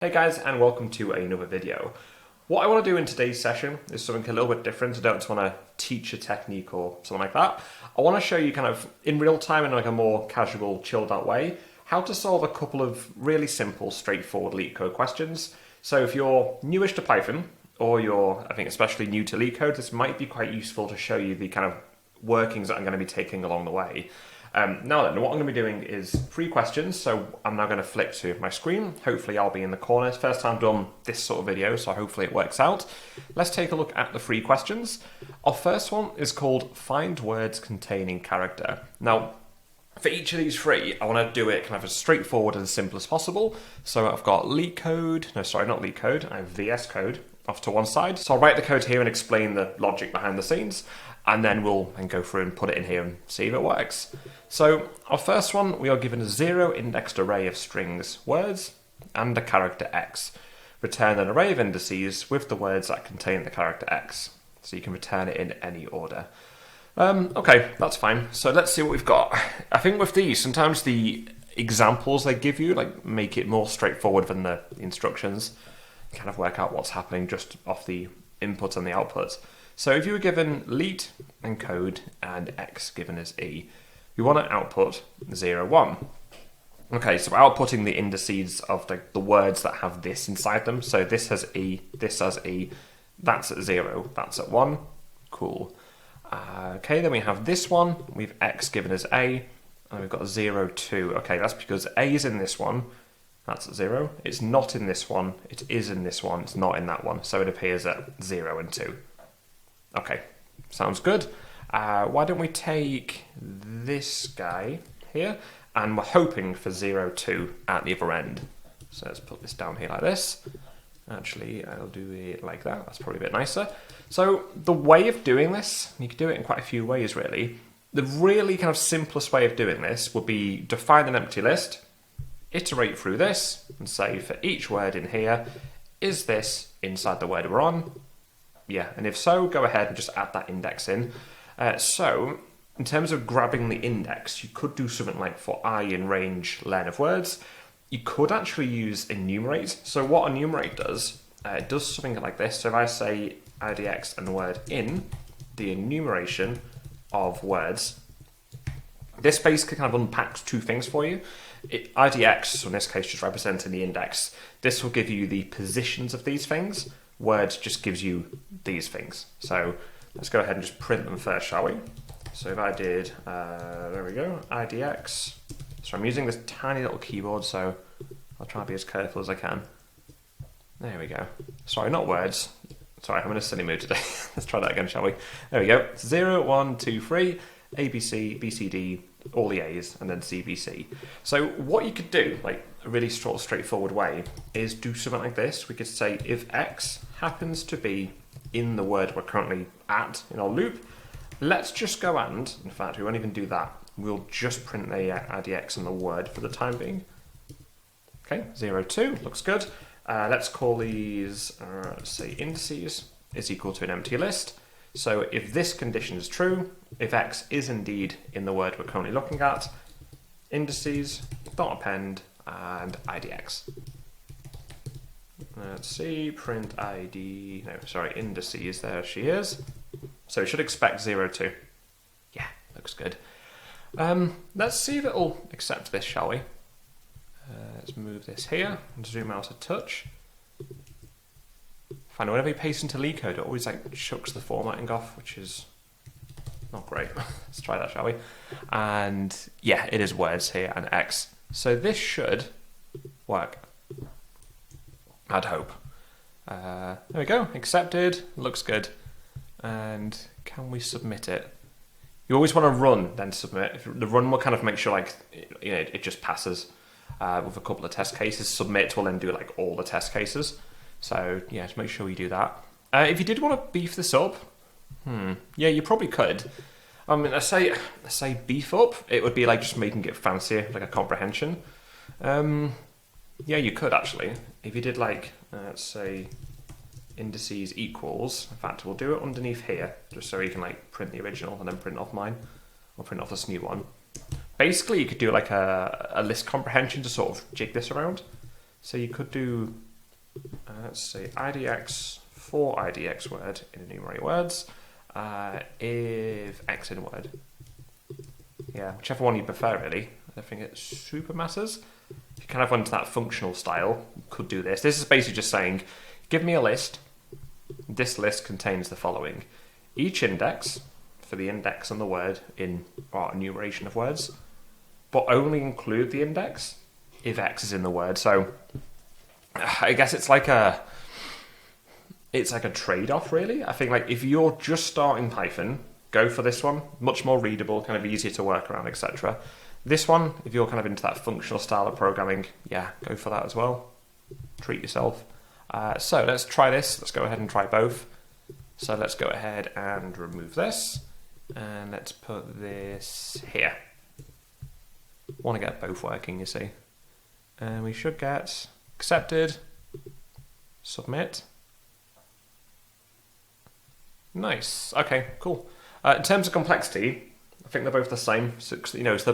Hey guys, and welcome to another video. What I want to do in today's session is something a little bit different. I don't just want to teach a technique or something like that. I want to show you kind of in real time in like a more casual, chilled out way, how to solve a couple of really simple, straightforward LeetCode questions. So if you're newish to Python, or you're, I think, especially new to LeetCode, this might be quite useful to show you the kind of workings that I'm going to be taking along the way. Now then, what I'm going to be doing is 3 questions, so I'm now going to flick to my screen. Hopefully I'll be in the corner. It's the first time I've done this sort of video, so hopefully it works out. Let's take a look at the 3 questions. Our first one is called Find Words Containing Character. Now, for each of these 3, I want to do it kind of as straightforward and as simple as possible. So I've got LeetCode, no sorry, not LeetCode, I have VS Code off to one side. So I'll write the code here and explain the logic behind the scenes, and then we'll go through and put it in here and see if it works. So our first one, we are given a 0 indexed array of strings, words, and a character X. Return an array of indices with the words that contain the character X. So you can return it in any order. Okay, that's fine. So let's see what we've got. I think with these, sometimes the examples they give you like make it more straightforward than the instructions. Kind of work out what's happening just off the input and the output. So if you were given leet and code and x given as e, we want to output 0, 1. Okay, so we're outputting the indices of the words that have this inside them. So this has e, this has e, that's at 0, that's at 1. Cool. Okay, then we have this one, we've x given as a, and we've got 0, 2. Okay, that's because a is in this one, that's at 0. It's not in this one, it is in this one, it's not in that one. So it appears at 0 and 2. Okay, sounds good. Why don't we take this guy here, and we're hoping for 0, 2 at the other end. So let's put this down here like this. Actually, I'll do it like that. That's probably a bit nicer. So the way of doing this, you could do it in quite a few ways really. The really kind of simplest way of doing this would be define an empty list, iterate through this, and say for each word in here, is this inside the word we're on? Yeah, and if so, go ahead and just add that index in. So, in terms of grabbing the index, you could do something like for I in range len of words. You could actually use enumerate. So what enumerate does, it does something like this. So if I say idx and the word in, the enumeration of words, this basically kind of unpacks 2 things for you. IDX, so in this case just representing the index, this will give you the positions of these things. Words just gives you these things. So let's go ahead and just print them first, shall we? So if I did, there we go, IDX. So I'm using this tiny little keyboard, so I'll try to be as careful as I can. There we go. Sorry, not words. Sorry, I'm in a silly mood today. Let's try that again, shall we? There we go. 0, 1, 2, 3, ABC, BCD, all the A's, and then CBC. So what you could do, like a really straightforward way, is do something like this. We could say if X happens to be in the word we're currently at in our loop, let's just go and, in fact, we won't even do that. We'll just print the IDX and the word for the time being. Okay, 0, 2, looks good. Let's call these, let's say indices is equal to an empty list. So if this condition is true, if X is indeed in the word we're currently looking at, indices, dot append, and IDX. Let's see, print ID, no, sorry, indices, there she is. So we should expect 0, 2. Yeah, looks good. Let's see if it'll accept this, shall we? Let's move this here and zoom out a touch. Find whenever you paste into LeetCode, it always like chucks the formatting off, which is not great. Let's try that, shall we? And yeah, it is words here and X. So this should work. I'd hope. There we go, accepted, looks good. And can we submit it? You always want to run, then submit. If the run will kind of make sure like it just passes with a couple of test cases. Submit will then do like all the test cases. So yeah, just make sure you do that. If you did want to beef this up, yeah, you probably could. I mean, I say beef up, it would be like just making it fancier, like a comprehension. Yeah, you could actually. If you did like, let's say, indices equals, in fact, we'll do it underneath here, just so you can like print the original and then print off mine, or print off this new one. Basically, you could do like a list comprehension to sort of jig this around. So you could do Let's see, IDX for IDX word in enumerate words, if X in word. Yeah, whichever one you prefer, really. I don't think it super matters. If you kind of went to that functional style, you could do this. This is basically just saying, give me a list. This list contains the following. Each index, for the index and the word in our enumeration of words, but only include the index if X is in the word. So I guess it's like a trade-off, really. I think like if you're just starting Python, go for this one. Much more readable, kind of easier to work around, etc. This one, if you're kind of into that functional style of programming, yeah, go for that as well. Treat yourself. So let's try this. Let's go ahead and try both. So let's go ahead and remove this. And let's put this here. Want to get both working, you see. And we should get accepted, submit. Nice. Okay, cool. In terms of complexity, I think they're both the same. So, so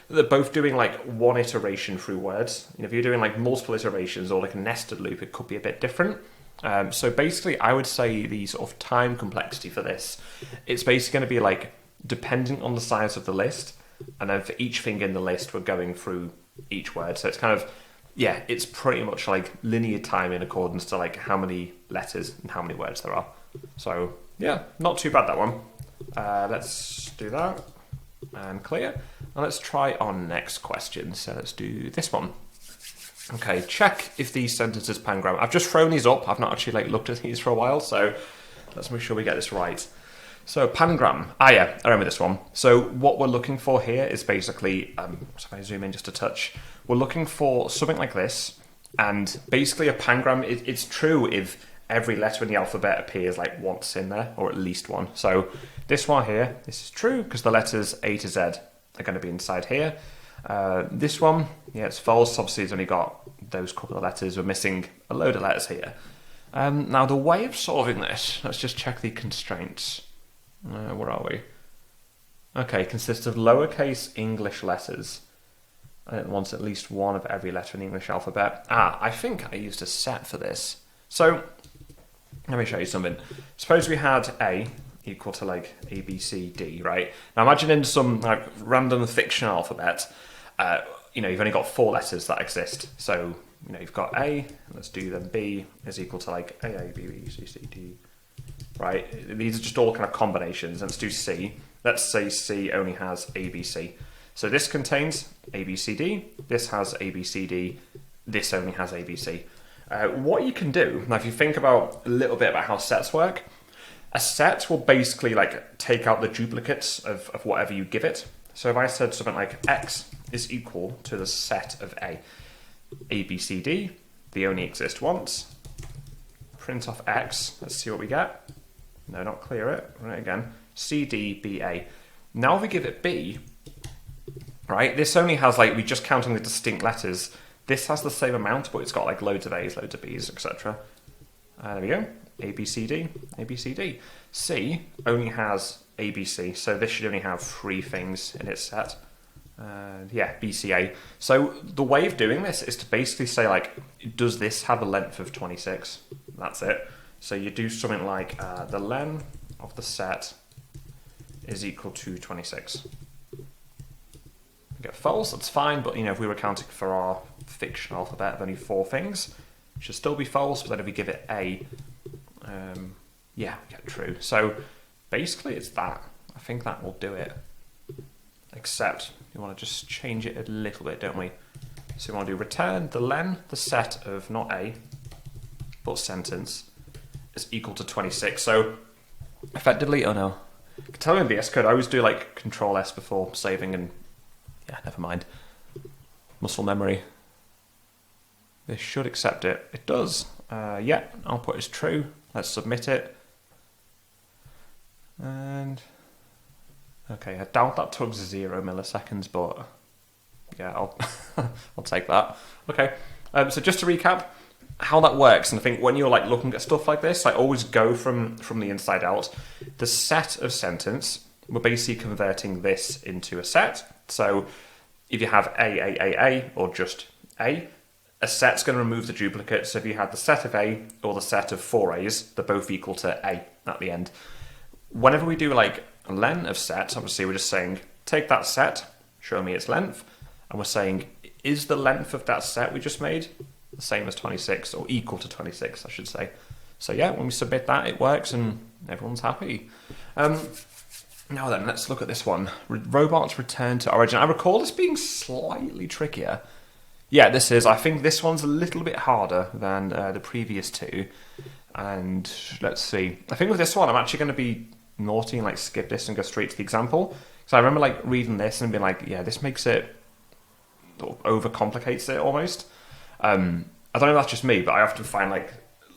they're both doing like one iteration through words. If you're doing like multiple iterations or like a nested loop, it could be a bit different. So basically, I would say the sort of time complexity for this, it's basically going to be like dependent on the size of the list, and then for each thing in the list, we're going through each word. So it's kind of, yeah, it's pretty much like linear time in accordance to like how many letters and how many words there are. So yeah, not too bad, that one. Let's do that and clear. And let's try our next question. So let's do this one. Okay, check if these sentences pangram. I've just thrown these up. I've not actually like looked at these for a while, so let's make sure we get this right. So pangram. Yeah, I remember this one. So what we're looking for here is basically, so if I zoom in just a touch, we're looking for something like this, and basically a pangram, it's true if every letter in the alphabet appears like once in there, or at least one. So this one here, this is true because the letters A to Z are going to be inside here. This one, yeah, it's false. Obviously, it's only got those couple of letters. We're missing a load of letters here. Now, the way of solving this, let's just check the constraints. Where are we? Okay, consists of lowercase English letters. And it wants at least one of every letter in the English alphabet. I think I used a set for this. So, let me show you something. Suppose we had A equal to like A, B, C, D, right? Now imagine in some like random fiction alphabet, you've only got 4 letters that exist. So, you've got A, let's do then B is equal to like A, B, B, C, C, D, right? These are just all kind of combinations. And let's do C. Let's say C only has A, B, C. So this contains A, B, C, D. This has A, B, C, D. This only has A, B, C. What you can do, now if you think about a little bit about how sets work, a set will basically like take out the duplicates of whatever you give it. So if I said something like X is equal to the set of A, B, C, D, they only exist once. Print off X, let's see what we get. No, not clear it, run it again. C, D, B, A. Now if we give it B, right, this only has like, we're just counting the distinct letters. This has the same amount, but it's got like loads of A's, loads of B's, etc. There we go. A, B, C, D, A, B, C, D. C only has A, B, C, so this should only have 3 things in its set. B, C, A. So the way of doing this is to basically say like, does this have a length of 26? That's it. So you do something like the len of the set is equal to 26. Get false, that's fine, but if we were counting for our fiction alphabet of only 4 things, it should still be false, but then if we give it A, we get true. So basically it's that. I think that will do it. Except we want to just change it a little bit, don't we? So we want to do return the len, the set of not A, but sentence is equal to 26. So effectively, oh no. You can tell me in VS Code, I always do like Control S before saving and yeah, never mind. Muscle memory. This should accept it. It does. Output is true. Let's submit it. And okay, I doubt that took 0 milliseconds, but yeah, I'll take that. Okay. So just to recap how that works, and I think when you're like looking at stuff like this, I always go from the inside out. The set of sentence, we're basically converting this into a set. So if you have A, or just A, a set's going to remove the duplicate. So if you had the set of A or the set of 4 A's, they're both equal to A at the end. Whenever we do like len of set, obviously we're just saying, take that set, show me its length. And we're saying, is the length of that set we just made the same as 26 or equal to 26, I should say. So yeah, when we submit that, it works and everyone's happy. Now then, let's look at this one. Robots return to origin. I recall this being slightly trickier. Yeah, this is. I think this one's a little bit harder than the previous two. And let's see. I think with this one, I'm actually going to be naughty and like skip this and go straight to the example. So I remember like reading this and being like, yeah, this makes it, overcomplicates it almost. I don't know if that's just me, but I often find like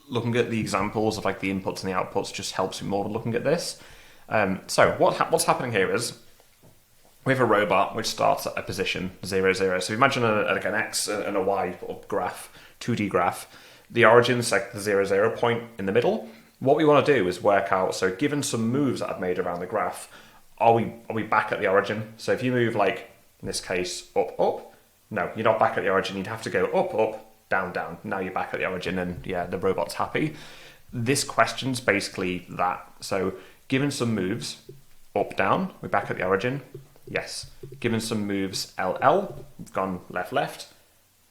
looking at the examples of like the inputs and the outputs just helps me more than looking at this. So what's happening here is we have a robot which starts at a position 0, 0. So imagine like an X and a Y graph, 2D graph. The origin's like the 0, 0 point in the middle. What we want to do is work out, so given some moves that I've made around the graph, are we back at the origin? So if you move like, in this case, up, up, no, you're not back at the origin. You'd have to go up, up, down, down. Now you're back at the origin and yeah, the robot's happy. This question's basically that. So given some moves, up, down, we're back at the origin. Yes. Given some moves, LL, we've gone left, left.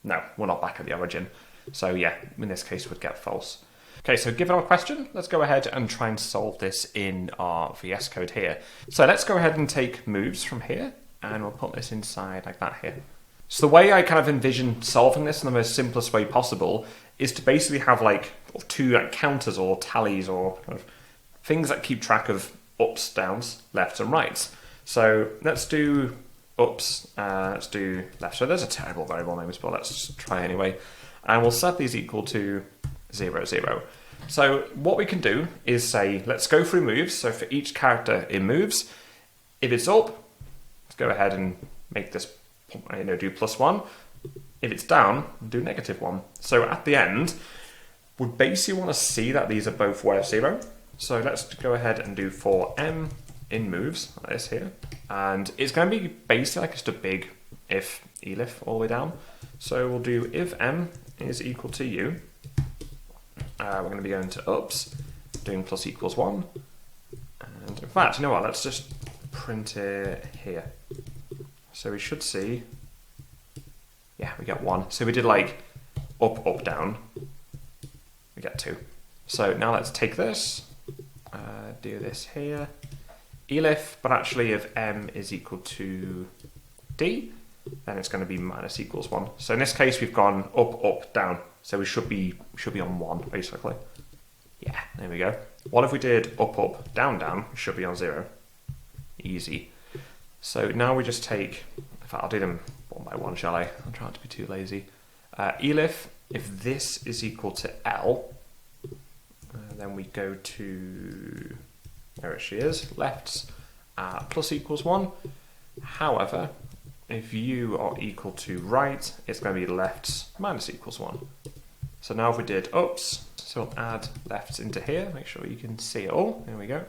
No, we're not back at the origin. So yeah, in this case, we'd get false. Okay, so given our question, let's go ahead and try and solve this in our VS Code here. So let's go ahead and take moves from here, and we'll put this inside like that here. So the way I kind of envision solving this in the most simplest way possible is to basically have like two like counters or tallies or kind of things that keep track of ups, downs, lefts and rights. So let's do ups, let's do left. So there's a terrible variable name as well, let's just try anyway. And we'll set these equal to 0, 0. So what we can do is say, let's go through moves. So for each character in moves, if it's up, let's go ahead and make this, do +1. If it's down, do -1. So at the end, we basically want to see that these are both worth 0. So let's go ahead and do for m in moves, like this here. And it's going to be basically like just a big if elif all the way down. So we'll do if m is equal to u. We're going to be going to ups, doing plus equals 1. And in fact, you know what, let's just print it here. So we should see, yeah, we get 1. So we did like up, up, down, we get 2. So now let's take this, do this here, elif, but actually if m is equal to d, then it's going to be minus equals 1. So in this case, we've gone up, up, down. So we should be on 1, basically. Yeah, there we go. What if we did up, up, down, down? We should be on 0. Easy. So now we just take, in fact, I'll do them one by one, shall I? I'm trying not to be too lazy. Elif, if this is equal to L, then we go to, there she is, lefts, plus equals 1. However, if u are equal to right, it's going to be lefts minus equals 1. So now if we did ups, so we'll add lefts into here, make sure you can see it all. There we go.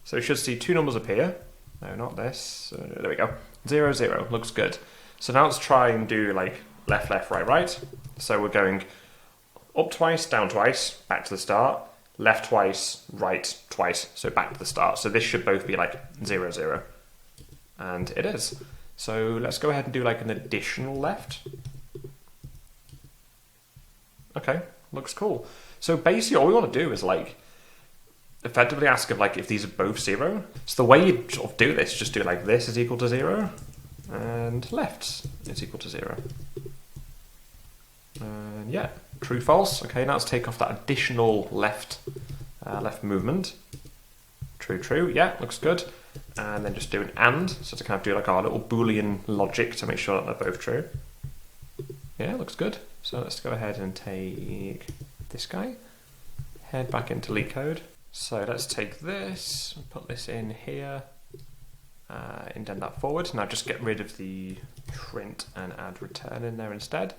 So we should see two numbers appear. No, not this. There we go. 0, 0. Looks good. So now let's try and do like left, left, right, right. So we're going up twice, down twice, back to the start, left twice, right twice, so back to the start. So this should both be like 0, 0. And it is. So let's go ahead and do like an additional left. Okay, looks cool. So basically all we want to do is like effectively ask if these are both 0. So the way you sort of do this, just do like this is equal to 0 and left is equal to 0. And yeah, true, false. Okay, now let's take off that additional left movement. True, true. Yeah, looks good. And then just do an and, so to kind of do like our little Boolean logic to make sure that they're both true. Yeah, looks good. So let's go ahead and take this guy, head back into LeetCode. So let's take this, put this in here, indent that forward. Now just get rid of the print and add return in there instead.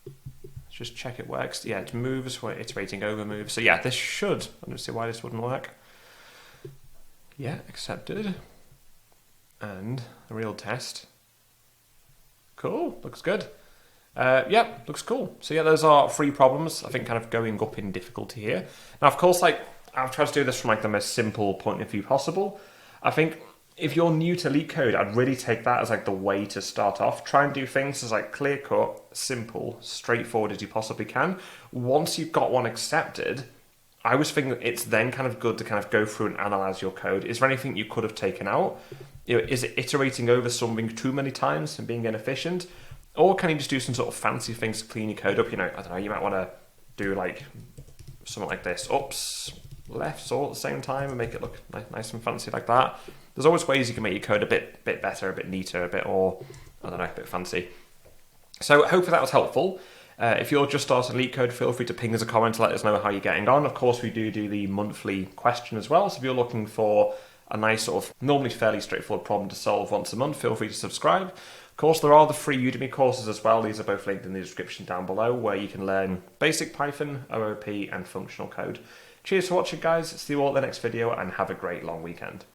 Let's just check it works. Yeah, it moves, we're iterating over moves. So yeah, this should, I don't see why this wouldn't work. Yeah, accepted. And a real test. Cool, looks good. Yeah, looks cool. So yeah, those are 3 problems, I think, kind of going up in difficulty here. Now, of course, like, I've tried to do this from like the most simple point of view possible. I think if you're new to LeetCode, I'd really take that as like the way to start off. Try and do things as like clear cut, simple, straightforward as you possibly can. Once you've got one accepted, I always think that it's then kind of good to kind of go through and analyze your code. Is there anything you could have taken out? Is it iterating over something too many times and being inefficient? Or can you just do some sort of fancy things to clean your code up? I don't know, you might want to do like something like this. Ups, lefts all at the same time and make it look nice and fancy like that. There's always ways you can make your code a bit better, a bit neater, a bit more, I don't know, a bit fancy. So hopefully that was helpful. If you're just starting LeetCode, feel free to ping us a comment to let us know how you're getting on. Of course, we do the monthly question as well. So if you're looking for a nice sort of normally fairly straightforward problem to solve once a month, feel free to subscribe. Of course, there are the free Udemy courses as well. These are both linked in the description down below, where you can learn basic Python, OOP, and functional code. Cheers for watching, guys. See you all at the next video, and have a great long weekend.